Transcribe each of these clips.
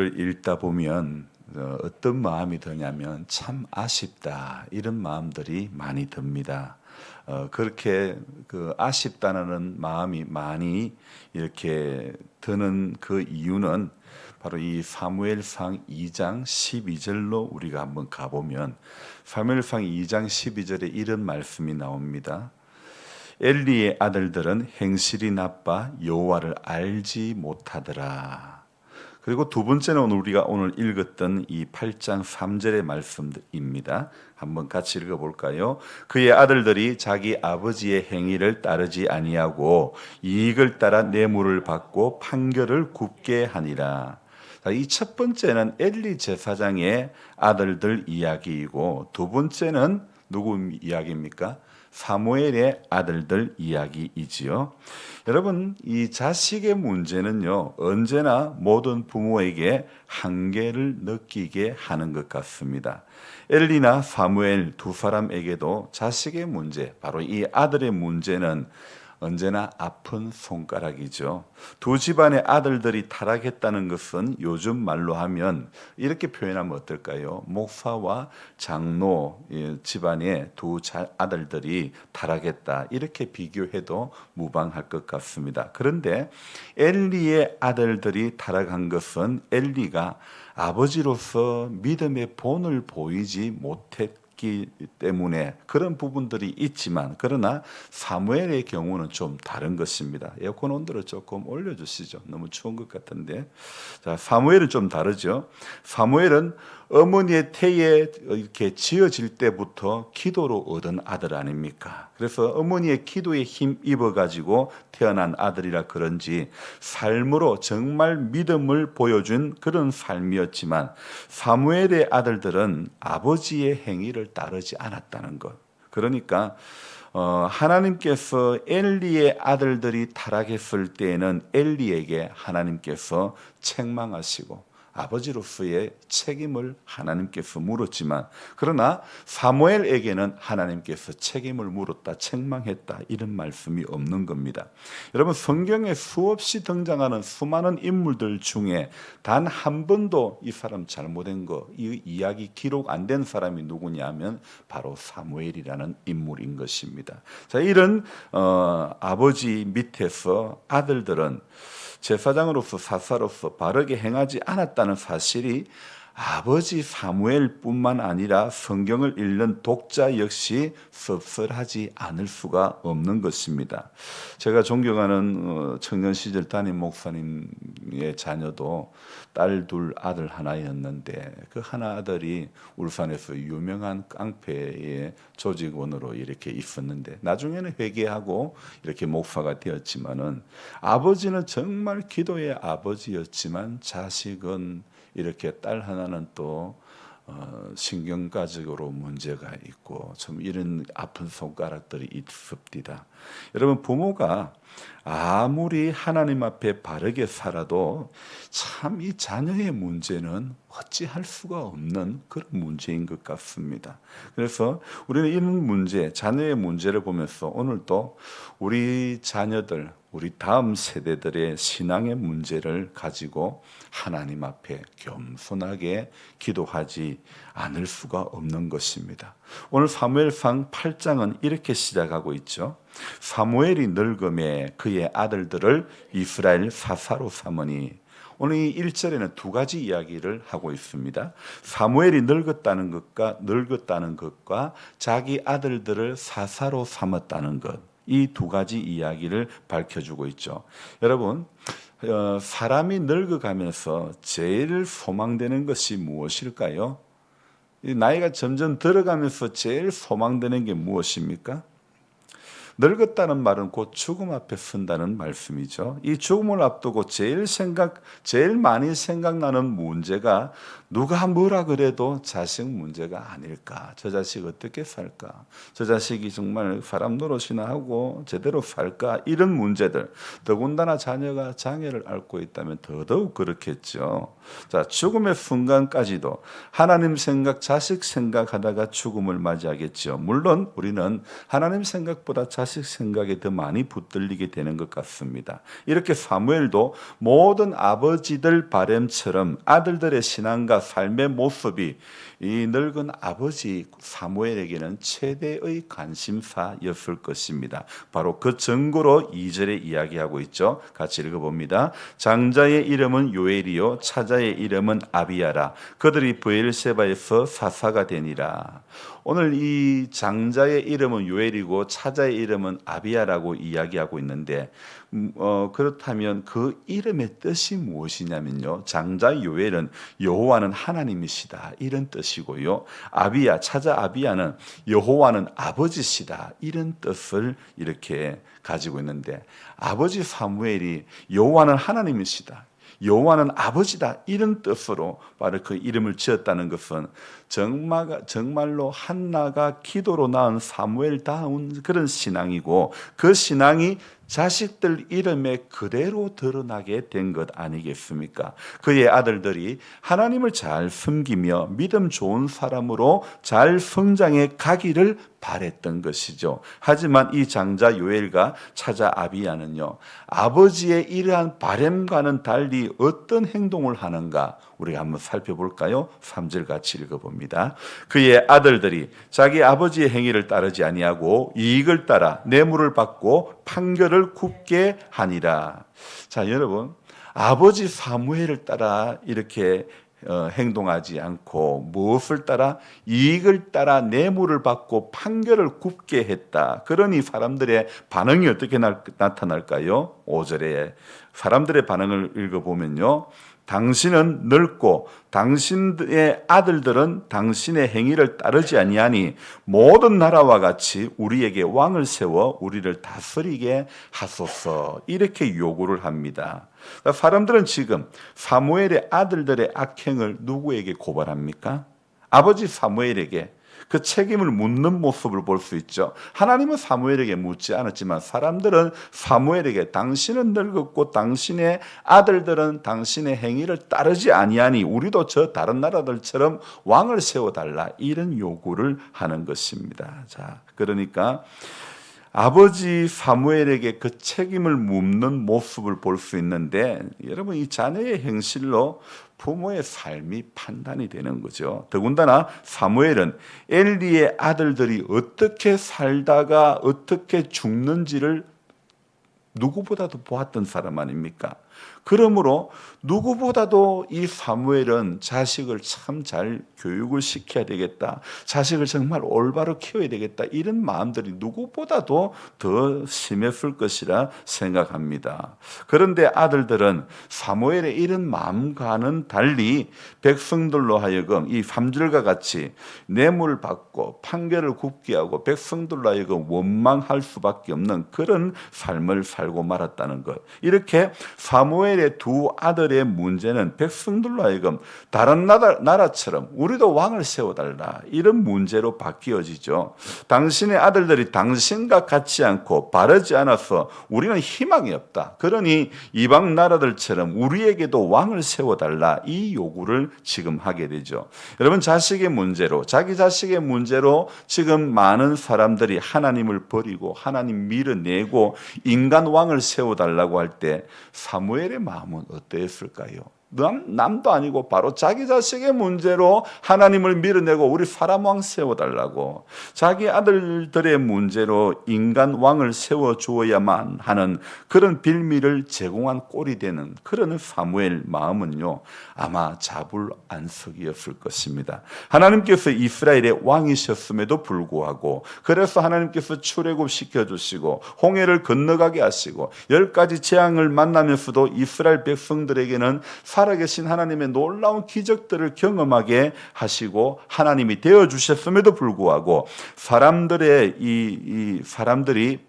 읽다 보면 어떤 마음이 드냐면 참 아쉽다 이런 마음들이 많이 듭니다. 그렇게 그 아쉽다는 마음이 많이 이렇게 드는 그 이유는 바로 이 사무엘상 2장 12절로 우리가 한번 가보면 사무엘상 2장 12절에 이런 말씀이 나옵니다. 엘리의 아들들은 행실이 나빠 여호와를 알지 못하더라. 그리고 두 번째는 우리가 오늘 읽었던 이 8장 3절의 말씀입니다. 한번 같이 읽어볼까요? 그의 아들들이 자기 아버지의 행위를 따르지 아니하고 이익을 따라 뇌물을 받고 판결을 굽게 하니라. 이 첫 번째는 엘리 제사장의 아들들 이야기이고 두 번째는 누구 이야기입니까? 사무엘의 아들들 이야기이지요. 여러분, 이 자식의 문제는요, 언제나 모든 부모에게 한계를 느끼게 하는 것 같습니다. 엘리나 사무엘 두 사람에게도 자식의 문제, 바로 이 아들의 문제는 언제나 아픈 손가락이죠. 두 집안의 아들들이 타락했다는 것은 요즘 말로 하면 이렇게 표현하면 어떨까요? 목사와 장로 집안의 두 아들들이 타락했다. 이렇게 비교해도 무방할 것 같습니다. 그런데 엘리의 아들들이 타락한 것은 엘리가 아버지로서 믿음의 본을 보이지 못했기 때문에 그런 부분들이 있지만, 그러나 사무엘의 경우는 좀 다른 것입니다. 에어컨 온도를 조금 올려주시죠. 너무 추운 것 같은데. 자, 사무엘은 좀 다르죠. 사무엘은 어머니의 태에 이렇게 지어질 때부터 기도로 얻은 아들 아닙니까? 그래서 어머니의 기도에 힘 입어가지고 태어난 아들이라 그런지 삶으로 정말 믿음을 보여준 그런 삶이었지만, 사무엘의 아들들은 아버지의 행위를 따르지 않았다는 것. 그러니까 하나님께서 엘리의 아들들이 타락했을 때에는 엘리에게 하나님께서 책망하시고 아버지로서의 책임을 하나님께서 물었지만, 그러나 사무엘에게는 하나님께서 책임을 물었다, 책망했다, 이런 말씀이 없는 겁니다. 여러분, 성경에 수없이 등장하는 수많은 인물들 중에 단 한 번도 이 사람 잘못된 거, 이 이야기 기록 안 된 사람이 누구냐면 바로 사무엘이라는 인물인 것입니다. 자, 이런 아버지 밑에서 아들들은 제사장으로서 사사로서 바르게 행하지 않았다는 사실이 아버지 사무엘뿐만 아니라 성경을 읽는 독자 역시 섭섭하지 않을 수가 없는 것입니다. 제가 존경하는 청년 시절 담임 목사님의 자녀도 딸 둘 아들 하나였는데, 그 하나 아들이 울산에서 유명한 깡패의 조직원으로 이렇게 있었는데 나중에는 회개하고 이렇게 목사가 되었지만은, 아버지는 정말 기도의 아버지였지만 자식은 이렇게 딸 하나는 또 신경가적으로 문제가 있고 좀 이런 아픈 손가락들이 있습니다. 여러분, 부모가 아무리 하나님 앞에 바르게 살아도 참 이 자녀의 문제는 어찌할 수가 없는 그런 문제인 것 같습니다. 그래서 우리는 이런 문제, 자녀의 문제를 보면서 오늘도 우리 자녀들, 우리 다음 세대들의 신앙의 문제를 가지고 하나님 앞에 겸손하게 기도하지 않을 수가 없는 것입니다. 오늘 사무엘상 8장은 이렇게 시작하고 있죠. 사무엘이 늙음에 그의 아들들을 이스라엘 사사로 삼으니. 오늘 이 1절에는 두 가지 이야기를 하고 있습니다. 사무엘이 늙었다는 것과 자기 아들들을 사사로 삼았다는 것, 이 두 가지 이야기를 밝혀주고 있죠. 여러분, 사람이 늙어가면서 제일 소망되는 것이 무엇일까요? 나이가 점점 들어가면서 제일 소망되는 게 무엇입니까? 늙었다는 말은 곧 죽음 앞에 선다는 말씀이죠. 이 죽음을 앞두고 제일 많이 생각나는 문제가 누가 뭐라 그래도 자식 문제가 아닐까. 저 자식 어떻게 살까? 저 자식이 정말 사람 노릇이나 하고 제대로 살까? 이런 문제들. 더군다나 자녀가 장애를 앓고 있다면 더더욱 그렇겠죠. 자, 죽음의 순간까지도 하나님 생각, 자식 생각하다가 죽음을 맞이하겠죠. 물론 우리는 하나님 생각보다 자식 자식 생각에 더 많이 붙들리게 되는 것 같습니다. 이렇게 사무엘도 모든 아버지들 바램처럼 아들들의 신앙과 삶의 모습이 이 늙은 아버지 사무엘에게는 최대의 관심사였을 것입니다. 바로 그 증거로 2절에 이야기하고 있죠. 같이 읽어봅니다. 장자의 이름은 요엘이요 차자의 이름은 아비야라. 그들이 브엘세바에서 사사가 되니라. 오늘 이 장자의 이름은 요엘이고 차자의 이름은 아비야라고 이야기하고 있는데 그렇다면 그 이름의 뜻이 무엇이냐면요. 장자 요엘은 여호와는 하나님이시다 이런 뜻이고요. 아비야 차자 아비야는 여호와는 아버지시다 이런 뜻을 이렇게 가지고 있는데 아버지 사무엘이 여호와는 하나님이시다. 여호와는 아버지다 이런 뜻으로 바로 그 이름을 지었다는 것은 정말로 한나가 기도로 낳은 사무엘다운 그런 신앙이고 그 신앙이 자식들 이름에 그대로 드러나게 된 것 아니겠습니까? 그의 아들들이 하나님을 잘 섬기며 믿음 좋은 사람으로 잘 성장해 가기를 바랬던 것이죠. 하지만 이 장자 요엘과 차자 아비야는요, 아버지의 이러한 바램과는 달리 어떤 행동을 하는가 우리가 한번 살펴볼까요? 3절 같이 읽어봅니다. 그의 아들들이 자기 아버지의 행위를 따르지 아니하고 이익을 따라 뇌물을 받고 판결을 굽게 하니라. 자, 여러분, 아버지 사무엘을 따라 이렇게 행동하지 않고 무엇을 따라 이익을 따라 뇌물을 받고 판결을 굽게 했다. 그러니 사람들의 반응이 어떻게 나타날까요? 5절에 사람들의 반응을 읽어보면요. 당신은 늙고 당신의 아들들은 당신의 행위를 따르지 아니하니 모든 나라와 같이 우리에게 왕을 세워 우리를 다스리게 하소서 이렇게 요구를 합니다. 사람들은 지금 사무엘의 아들들의 악행을 누구에게 고발합니까? 아버지 사무엘에게 그 책임을 묻는 모습을 볼 수 있죠. 하나님은 사무엘에게 묻지 않았지만 사람들은 사무엘에게 당신은 늙었고 당신의 아들들은 당신의 행위를 따르지 아니하니 우리도 저 다른 나라들처럼 왕을 세워달라 이런 요구를 하는 것입니다. 자, 그러니까 아버지 사무엘에게 그 책임을 묻는 모습을 볼 수 있는데 여러분 이 자녀의 행실로 부모의 삶이 판단이 되는 거죠. 더군다나 사무엘은 엘리의 아들들이 어떻게 살다가 어떻게 죽는지를 누구보다도 보았던 사람 아닙니까? 그러므로 누구보다도 이 사무엘은 자식을 참 잘 교육을 시켜야 되겠다. 자식을 정말 올바로 키워야 되겠다. 이런 마음들이 누구보다도 더 심했을 것이라 생각합니다. 그런데 아들들은 사무엘의 이런 마음과는 달리 백성들로 하여금 이 3절과 같이 뇌물을 받고 판결을 굽게 하고 백성들로 하여금 원망할 수밖에 없는 그런 삶을 살고 말았다는 것. 이렇게 사무엘의 두 아들의 문제는 백성들로 하여금 다른 나라처럼 우리도 왕을 세워달라 이런 문제로 바뀌어지죠. 당신의 아들들이 당신과 같지 않고 바르지 않아서 우리는 희망이 없다. 그러니 이방 나라들처럼 우리에게도 왕을 세워달라 이 요구를 지금 하게 되죠. 여러분 자식의 문제로 자기 자식의 문제로 지금 많은 사람들이 하나님을 버리고 하나님 밀어내고 인간 왕을 세워달라고 할 때 사무엘의 마음은 어땠을까요? 남도 아니고 바로 자기 자식의 문제로 하나님을 밀어내고 우리 사람 왕 세워달라고 자기 아들들의 문제로 인간 왕을 세워주어야만 하는 그런 빌미를 제공한 꼴이 되는 그런 사무엘 마음은요 아마 자불안석이었을 것입니다. 하나님께서 이스라엘의 왕이셨음에도 불구하고 그래서 하나님께서 출애굽시켜 주시고 홍해를 건너가게 하시고 10가지 재앙을 만나면서도 이스라엘 백성들에게는 살아계신 하나님의 놀라운 기적들을 경험하게 하시고 하나님이 되어 주셨음에도 불구하고 사람들이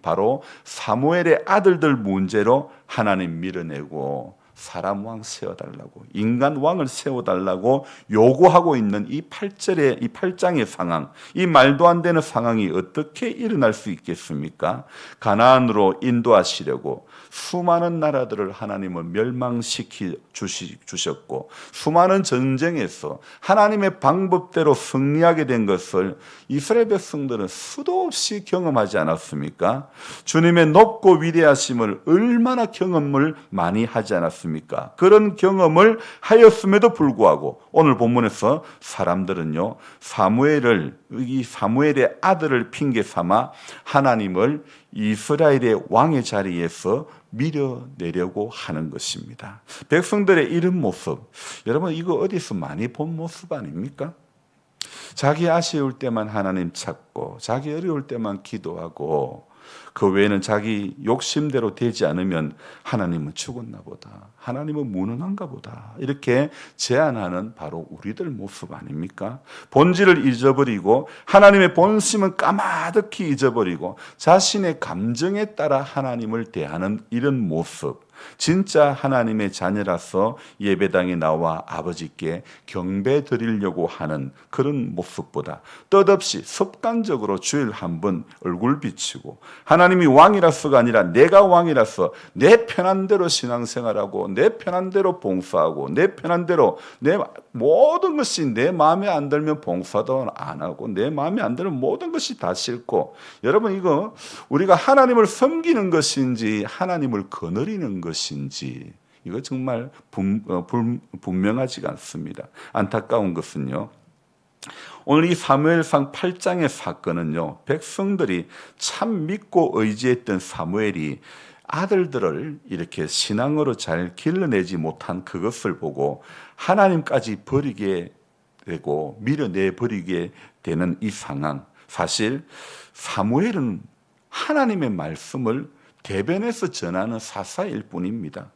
바로 사무엘의 아들들 문제로 하나님 밀어내고 사람 왕 세워달라고, 인간 왕을 세워달라고 요구하고 있는 이 8장의 상황, 이 말도 안 되는 상황이 어떻게 일어날 수 있겠습니까? 가나안으로 인도하시려고 수많은 나라들을 하나님은 멸망시키 주셨고, 수많은 전쟁에서 하나님의 방법대로 승리하게 된 것을 이스라엘 백성들은 수도 없이 경험하지 않았습니까? 주님의 높고 위대하심을 얼마나 경험을 많이 하지 않았습니까? 그런 경험을 하였음에도 불구하고 오늘 본문에서 사람들은요, 사무엘의 아들을 핑계 삼아 하나님을 이스라엘의 왕의 자리에서 밀어내려고 하는 것입니다. 백성들의 이런 모습, 여러분 이거 어디서 많이 본 모습 아닙니까? 자기 아쉬울 때만 하나님 찾고, 자기 어려울 때만 기도하고, 그 외에는 자기 욕심대로 되지 않으면 하나님은 죽었나 보다, 하나님은 무능한가 보다, 이렇게 제안하는 바로 우리들 모습 아닙니까? 본질을 잊어버리고 하나님의 본심은 까마득히 잊어버리고 자신의 감정에 따라 하나님을 대하는 이런 모습, 진짜 하나님의 자녀라서 예배당에 나와 아버지께 경배 드리려고 하는 그런 모습보다 뜻없이 습관적으로 주일 한 번 얼굴 비치고, 하나님이 왕이라서가 아니라 내가 왕이라서 내 편한 대로 신앙생활하고, 내 편한 대로 봉사하고, 내 편한 대로 내 모든 것이 내 마음에 안 들면 봉사도 안 하고, 내 마음에 안 들면 모든 것이 다 싫고, 여러분 이거 우리가 하나님을 섬기는 것인지 하나님을 거느리는 것인지 이거 정말 분명하지가 않습니다. 안타까운 것은요, 오늘 이 사무엘상 8장의 사건은요, 백성들이 참 믿고 의지했던 사무엘이 아들들을 이렇게 신앙으로 잘 길러내지 못한 그것을 보고 하나님까지 버리게 되고 밀어내 버리게 되는 이 상황, 사실 사무엘은 하나님의 말씀을 대변해서 전하는 사사일 뿐입니다.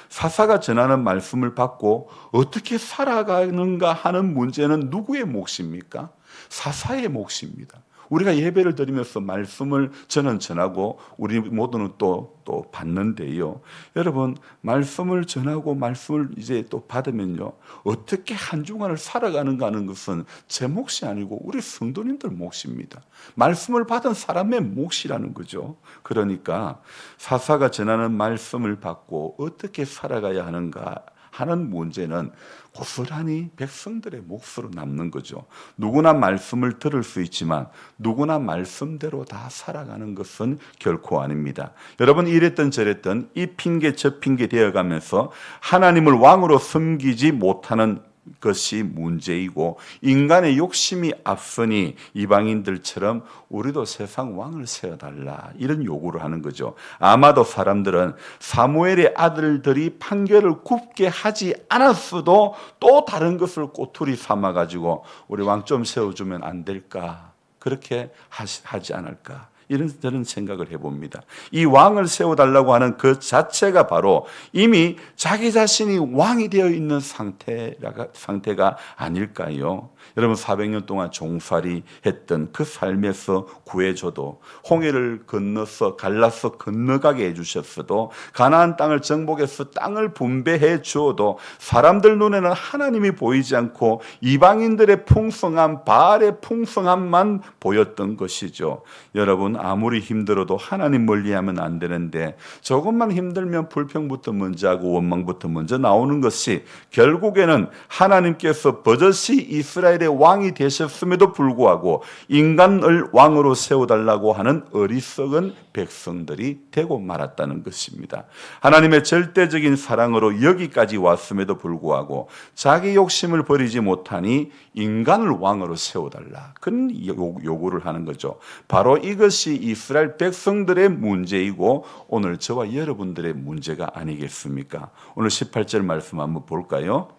사사가 전하는 말씀을 받고 어떻게 살아가는가 하는 문제는 누구의 몫입니까? 사사의 몫입니다. 우리가 예배를 드리면서 말씀을 저는 전하고 우리 모두는 또 받는데요. 여러분, 말씀을 전하고 말씀을 이제 또 받으면요, 어떻게 한 주간을 살아가는가 하는 것은 제 몫이 아니고 우리 성도님들 몫입니다. 말씀을 받은 사람의 몫이라는 거죠. 그러니까 사사가 전하는 말씀을 받고 어떻게 살아가야 하는가 하는 문제는 고스란히 백성들의 몫으로 남는 거죠. 누구나 말씀을 들을 수 있지만 누구나 말씀대로 다 살아가는 것은 결코 아닙니다. 여러분, 이랬던 저랬던 이 핑계 저 핑계 되어가면서 하나님을 왕으로 섬기지 못하는 것이 문제이고, 인간의 욕심이 앞서니 이방인들처럼 우리도 세상 왕을 세워달라 이런 요구를 하는 거죠. 아마도 사람들은 사무엘의 아들들이 판결을 굽게 하지 않았어도 또 다른 것을 꼬투리 삼아가지고 우리 왕 좀 세워주면 안 될까, 그렇게 하지 않을까, 이런 생각을 해봅니다. 이 왕을 세워달라고 하는 그 자체가 바로 이미 자기 자신이 왕이 되어 있는 상태가 아닐까요? 여러분, 400년 동안 종살이 했던 그 삶에서 구해줘도, 홍해를 건너서 갈라서 건너가게 해주셨어도, 가나안 땅을 정복해서 땅을 분배해 주어도 사람들 눈에는 하나님이 보이지 않고 이방인들의 풍성함, 바알의 풍성함만 보였던 것이죠. 여러분, 아무리 힘들어도 하나님 멀리하면 안 되는데 조금만 힘들면 불평부터 먼저 하고 원망부터 먼저 나오는 것이 결국에는 하나님께서 버젓이 이스라엘의 왕이 되셨음에도 불구하고 인간을 왕으로 세워달라고 하는 어리석은 백성들이 되고 말았다는 것입니다. 하나님의 절대적인 사랑으로 여기까지 왔음에도 불구하고 자기 욕심을 버리지 못하니 인간을 왕으로 세워달라, 그런 요구를 하는 거죠. 바로 이것이 이스라엘 백성들의 문제이고 오늘 저와 여러분들의 문제가 아니겠습니까? 오늘 18절 말씀 한번 볼까요?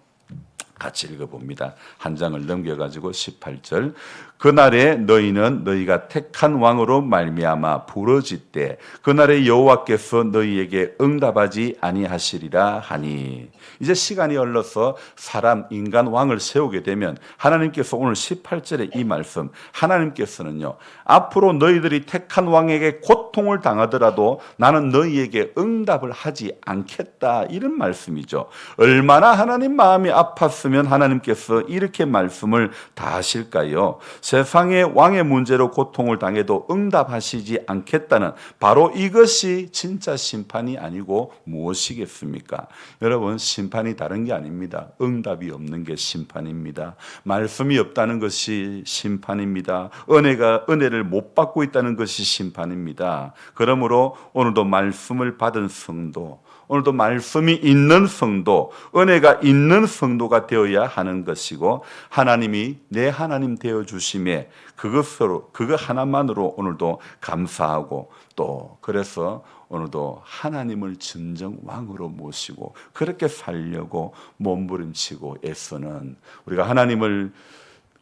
같이 읽어봅니다. 한 장을 넘겨가지고 18절. 그날에 너희는 너희가 택한 왕으로 말미암아 부르짖되 그날에 여호와께서 너희에게 응답하지 아니하시리라 하니. 이제 시간이 흘러서 사람 인간 왕을 세우게 되면 하나님께서 오늘 18절에 이 말씀, 하나님께서는요 앞으로 너희들이 택한 왕에게 고통을 당하더라도 나는 너희에게 응답을 하지 않겠다, 이런 말씀이죠. 얼마나 하나님 마음이 아팠으면 하나님께서 이렇게 말씀을 다 하실까요? 세상의 왕의 문제로 고통을 당해도 응답하시지 않겠다는 바로 이것이 진짜 심판이 아니고 무엇이겠습니까? 여러분, 심판이 다른 게 아닙니다. 응답이 없는 게 심판입니다. 말씀이 없다는 것이 심판입니다. 은혜를 못 받고 있다는 것이 심판입니다. 그러므로 오늘도 말씀을 받은 성도, 오늘도 말씀이 있는 성도, 은혜가 있는 성도가 되어야 하는 것이고, 하나님이 내 하나님 되어주심에 그거 하나만으로 오늘도 감사하고, 또 그래서 오늘도 하나님을 진정 왕으로 모시고 그렇게 살려고 몸부림치고 애쓰는,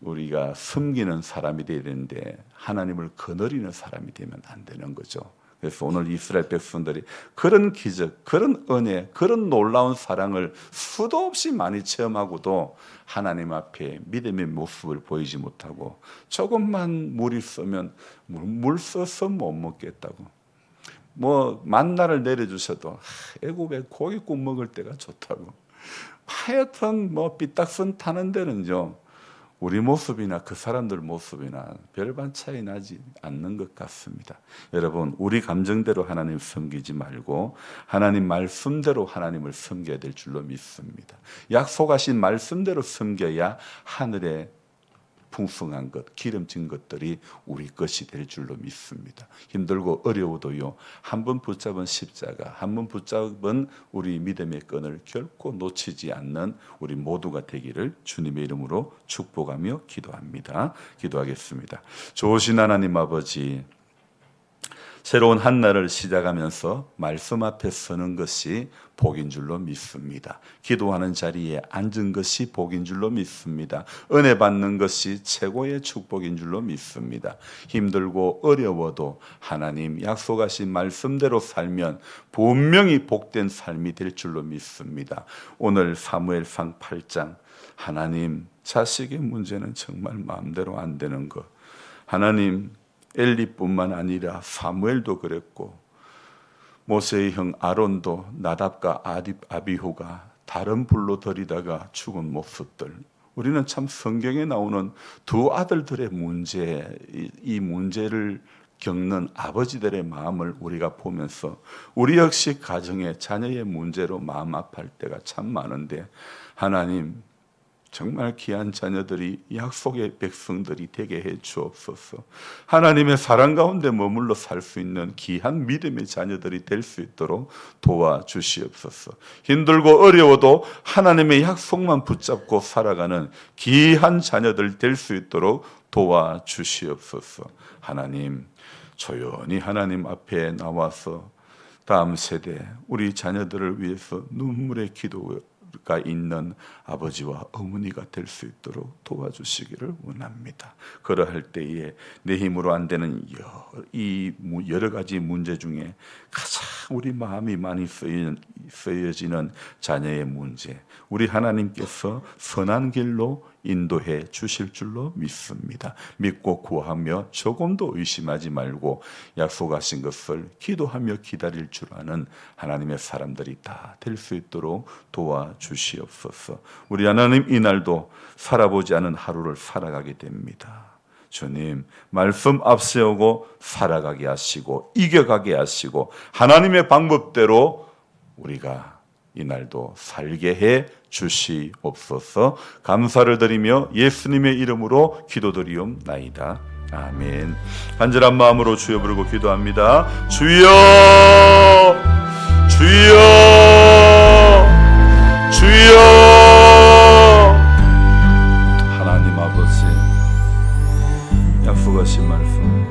우리가 섬기는 사람이 되어야 되는데 하나님을 거느리는 사람이 되면 안 되는 거죠. 그래서 오늘 이스라엘 백성들이 그런 기적, 그런 은혜, 그런 놀라운 사랑을 수도 없이 많이 체험하고도 하나님 앞에 믿음의 모습을 보이지 못하고, 조금만 물이 쓰면 물 써서 못 먹겠다고, 만나를 내려주셔도 애굽에 고깃국 먹을 때가 좋다고, 하여튼 삐딱선 타는 데는요 우리 모습이나 그 사람들 모습이나 별반 차이 나지 않는 것 같습니다. 여러분, 우리 감정대로 하나님 섬기지 말고 하나님 말씀대로 하나님을 섬겨야 될 줄로 믿습니다. 약속하신 말씀대로 섬겨야 하늘에 풍성한 것, 기름진 것들이 우리 것이 될 줄로 믿습니다. 힘들고 어려워도요, 한 번 붙잡은 십자가, 한 번 붙잡은 우리 믿음의 끈을 결코 놓치지 않는 우리 모두가 되기를 주님의 이름으로 축복하며 기도하겠습니다. 좋으신 하나님 아버지, 새로운 한 날을 시작하면서 말씀 앞에 서는 것이 복인 줄로 믿습니다. 기도하는 자리에 앉은 것이 복인 줄로 믿습니다. 은혜 받는 것이 최고의 축복인 줄로 믿습니다. 힘들고 어려워도 하나님 약속하신 말씀대로 살면 분명히 복된 삶이 될 줄로 믿습니다. 오늘 사무엘상 8장, 하나님 자식의 문제는 정말 마음대로 안 되는 것, 하나님 엘리뿐만 아니라 사무엘도 그랬고 모세의 형 아론도 나답과 아비후가 다른 불로 들이다가 죽은 모습들, 우리는 참 성경에 나오는 두 아들들의 문제, 이 문제를 겪는 아버지들의 마음을 우리가 보면서 우리 역시 가정의 자녀의 문제로 마음 아파할 때가 참 많은데, 하나님 정말 귀한 자녀들이 약속의 백성들이 되게 해 주옵소서. 하나님의 사랑 가운데 머물러 살 수 있는 귀한 믿음의 자녀들이 될 수 있도록 도와주시옵소서. 힘들고 어려워도 하나님의 약속만 붙잡고 살아가는 귀한 자녀들 될 수 있도록 도와주시옵소서. 하나님, 조용히 하나님 앞에 나와서 다음 세대 우리 자녀들을 위해서 눈물의 기도가 있는 아버지와 어머니가 될 수 있도록 도와주시기를 원합니다. 그러할 때에 내 힘으로 안 되는 이 여러 가지 문제 중에 가장 우리 마음이 많이 쓰여지는 자녀의 문제, 우리 하나님께서 선한 길로 인도해 주실 줄로 믿습니다. 믿고 구하며 조금도 의심하지 말고 약속하신 것을 기도하며 기다릴 줄 아는 하나님의 사람들이 다 될 수 있도록 도와주시옵소서. 우리 하나님, 이날도 살아보지 않은 하루를 살아가게 됩니다. 주님, 말씀 앞세우고 살아가게 하시고 이겨가게 하시고 하나님의 방법대로 우리가 이날도 살게 해 주시옵소서. 감사를 드리며 예수님의 이름으로 기도드리옵나이다. 아멘. 간절한 마음으로 주여 부르고 기도합니다. 주여, 주여, 주여. 하나님 아버지, 약속하신 말씀